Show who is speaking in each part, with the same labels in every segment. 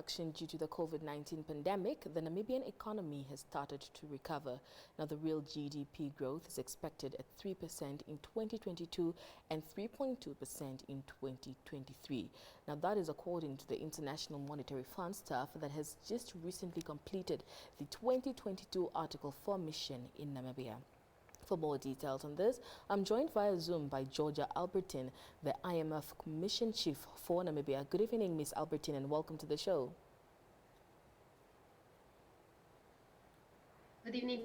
Speaker 1: contraction due to the COVID-19 pandemic, the Namibian economy has started to recover. Now, the real GDP growth is expected at 3% in 2022 and 3.2% in 2023. Now, that is according to the International Monetary Fund staff that has just recently completed the 2022 Article 4 mission in Namibia. For more details on this, I'm joined via Zoom by Giorgia Albertin, the IMF Commission Chief for Namibia. Good evening, Ms. Albertin, and welcome to the show.
Speaker 2: Good evening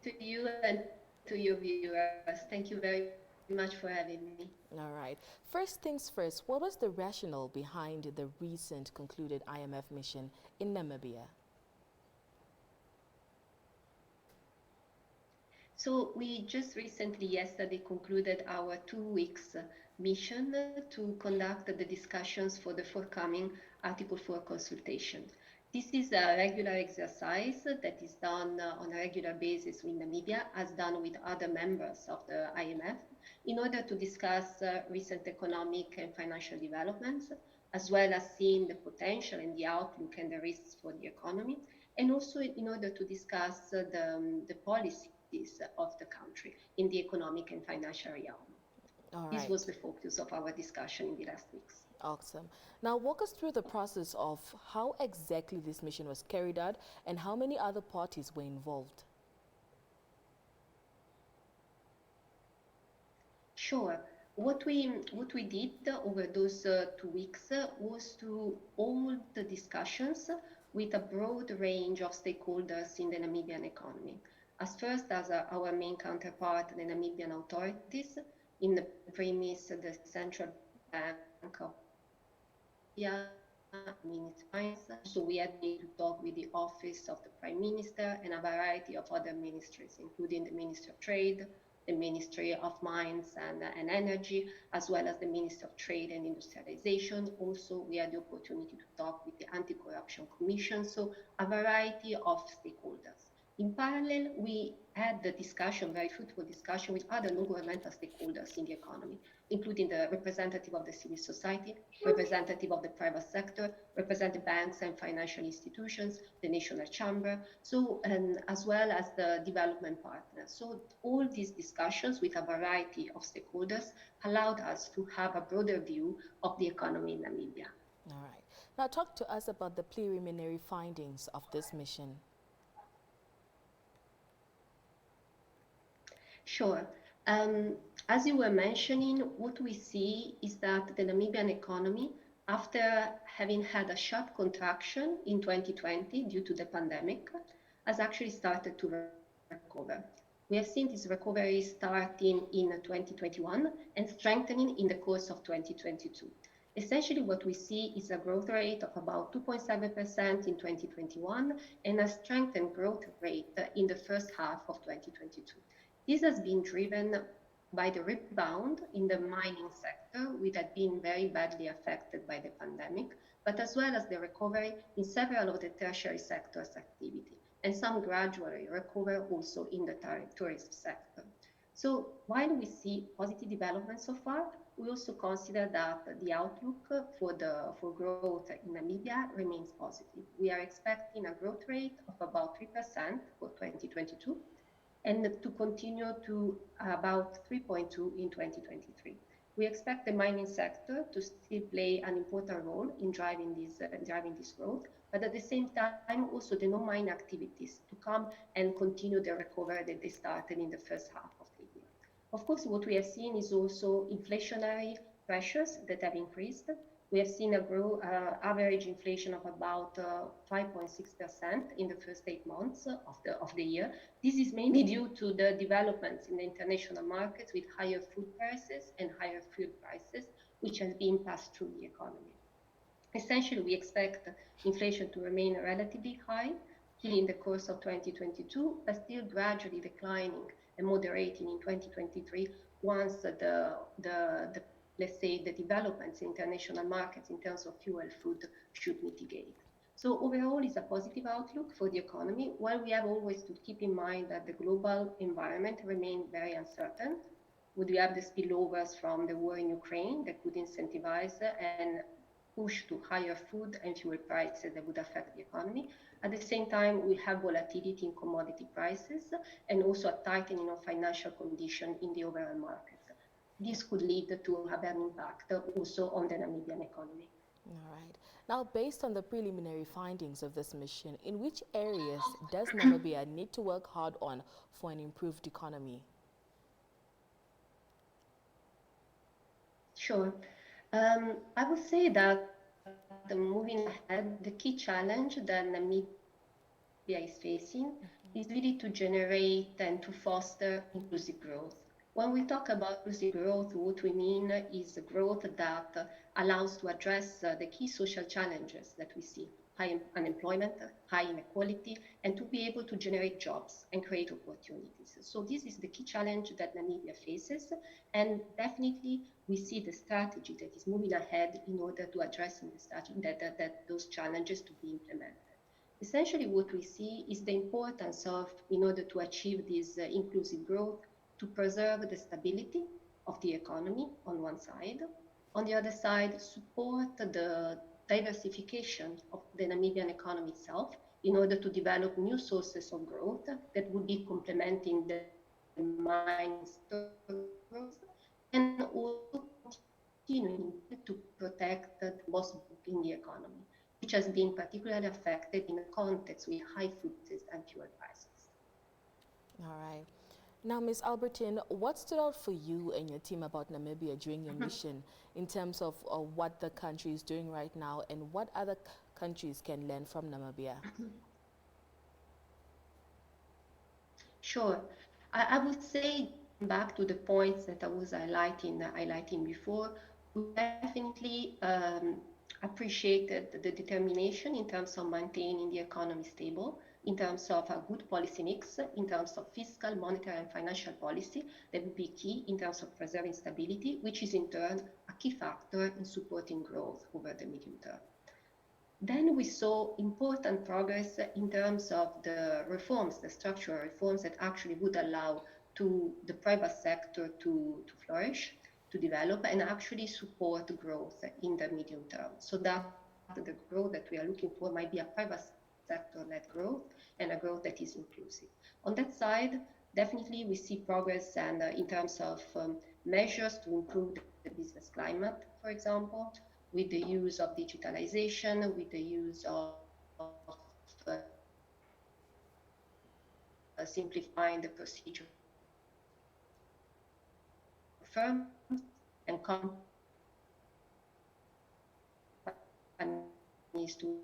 Speaker 2: to you and to your viewers. Thank you very much for having me.
Speaker 1: All right. First things first, what was the rationale behind the recent concluded IMF mission in Namibia?
Speaker 2: So we just recently, yesterday, concluded our 2 weeks mission to conduct the discussions for the forthcoming Article 4 consultation. This is a regular exercise that is done on a regular basis in Namibia, as done with other members of the IMF, in order to discuss recent economic and financial developments, as well as seeing the potential and the outlook and the risks for the economy, and also in order to discuss the policy of the country in the economic and financial realm. This was the focus of our discussion in the last weeks.
Speaker 1: Awesome. Now walk us through the process of how exactly this mission was carried out and how many other parties were involved.
Speaker 2: Sure. What we did over those 2 weeks was to hold the discussions with a broad range of stakeholders in the Namibian economy. As our main counterpart, the Namibian authorities, in the premise, the Central Bank of Namibia, so we had to talk with the Office of the Prime Minister and a variety of other ministries, including the Ministry of Trade, the Ministry of Mines and Energy, as well as the Ministry of Trade and Industrialization. Also, we had the opportunity to talk with the Anti-Corruption Commission, so a variety of stakeholders. In parallel, we had the discussion, very fruitful discussion, with other non-governmental stakeholders in the economy, including the representative of the civil society, representative of the private sector, representative banks and financial institutions, the National Chamber, as well as the development partners. So all these discussions with a variety of stakeholders allowed us to have a broader view of the economy in Namibia.
Speaker 1: All right. Now talk to us about the preliminary findings of this mission.
Speaker 2: Sure. As you were mentioning, what we see is that the Namibian economy, after having had a sharp contraction in 2020 due to the pandemic, has actually started to recover. We have seen this recovery starting in 2021 and strengthening in the course of 2022. Essentially, what we see is a growth rate of about 2.7% in 2021 and a strengthened growth rate in the first half of 2022. This has been driven by the rebound in the mining sector, which had been very badly affected by the pandemic, but as well as the recovery in several of the tertiary sectors' activity, and some gradually recover also in the tourism sector. So while we see positive developments so far, we also consider that the outlook for growth in Namibia remains positive. We are expecting a growth rate of about 3% for 2022, and to continue to about 3.2 in 2023. We expect the mining sector to still play an important role in driving this growth, but at the same time also the non-mine activities to come and continue the recovery that they started in the first half of the year. Of course, what we have seen is also inflationary pressures that have increased. We have seen average inflation of about 5.6% in the first 8 months of the year. This is mainly due to the developments in the international markets with higher food prices and higher fuel prices, which has been passed through the economy. Essentially, we expect inflation to remain relatively high still in the course of 2022, but still gradually declining and moderating in 2023 once let's say the developments in international markets in terms of fuel food should mitigate. So overall, it's a positive outlook for the economy, while we have always to keep in mind that the global environment remains very uncertain. Would we have the spillovers from the war in Ukraine that could incentivize and push to higher food and fuel prices that would affect the economy. At the same time, we have volatility in commodity prices and also a tightening of financial condition in the overall market. This could lead to a bad impact also on the Namibian economy.
Speaker 1: All right. Now, based on the preliminary findings of this mission, in which areas does Namibia need to work hard on for an improved economy?
Speaker 2: Sure. I would say that moving ahead, the key challenge that Namibia is facing is really to generate and to foster inclusive growth. When we talk about inclusive growth, what we mean is growth that allows to address the key social challenges that we see: high unemployment, high inequality, and to be able to generate jobs and create opportunities. So this is the key challenge that Namibia faces, and definitely we see the strategy that is moving ahead in order to address the strategy that those challenges to be implemented. Essentially, what we see is the importance of, in order to achieve this inclusive growth, to preserve the stability of the economy on one side. On the other side, support the diversification of the Namibian economy itself in order to develop new sources of growth that would be complementing the mine's growth, and also continuing to protect the loss in the economy, which has been particularly affected in a context with high food and fuel prices.
Speaker 1: All right. Now, Ms. Albertin, what stood out for you and your team about Namibia during your mission in terms of what the country is doing right now and what other countries can learn from Namibia?
Speaker 2: Sure. I would say, back to the points that I was highlighting before, we definitely appreciated the determination in terms of maintaining the economy stable, in terms of a good policy mix, in terms of fiscal, monetary, and financial policy that would be key in terms of preserving stability, which is in turn a key factor in supporting growth over the medium term. Then we saw important progress in terms of the reforms, the structural reforms that actually would allow to the private sector to flourish, to develop, and actually support growth in the medium term. So that the growth that we are looking for might be a private sector-led growth and a growth that is inclusive. On that side, definitely we see progress and in terms of measures to improve the business climate, for example, with the use of digitalization, with the use of simplifying the procedure for firms and companies to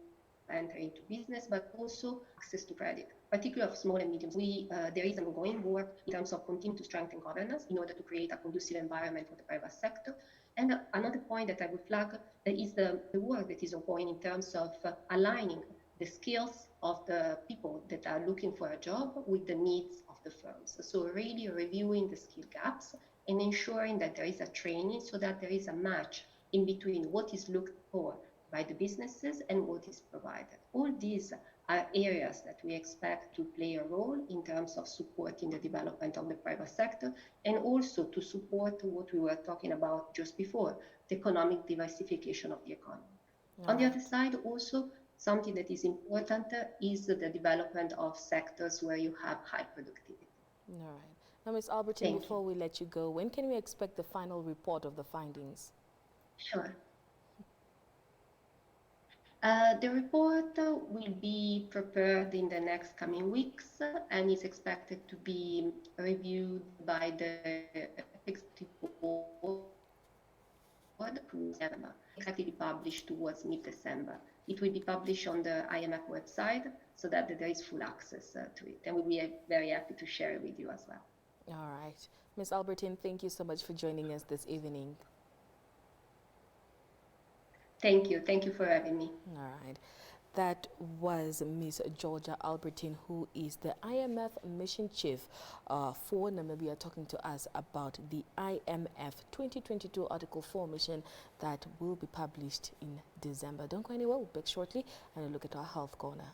Speaker 2: enter into business, but also access to credit, particularly of small and medium. There is an ongoing work in terms of continuing to strengthen governance in order to create a conducive environment for the private sector. And another point that I would flag is the work that is ongoing in terms of aligning the skills of the people that are looking for a job with the needs of the firms. So really reviewing the skill gaps and ensuring that there is a training so that there is a match in between what is looked for by the businesses and what is provided. All these are areas that we expect to play a role in terms of supporting the development of the private sector and also to support what we were talking about just before, the economic diversification of the economy. On the other side, also, something that is important is the development of sectors where you have high productivity.
Speaker 1: All right. Now, Ms. Albertin, before we let you go, when can we expect the final report of the findings?
Speaker 2: Sure. The report will be prepared in the next coming weeks and is expected to be reviewed by the executive board in December, expected to be published towards mid-December. It will be published on the IMF website so that there is full access to it, and we'll be very happy to share it with you as well.
Speaker 1: All right. Ms. Albertin, thank you so much for joining us this evening.
Speaker 2: Thank you. Thank you for having me.
Speaker 1: All right. That was Ms. Giorgia Albertin, who is the IMF mission chief for Namibia, talking to us about the IMF 2022 Article 4 mission that will be published in December. Don't go anywhere. We'll be back shortly and look at our health corner.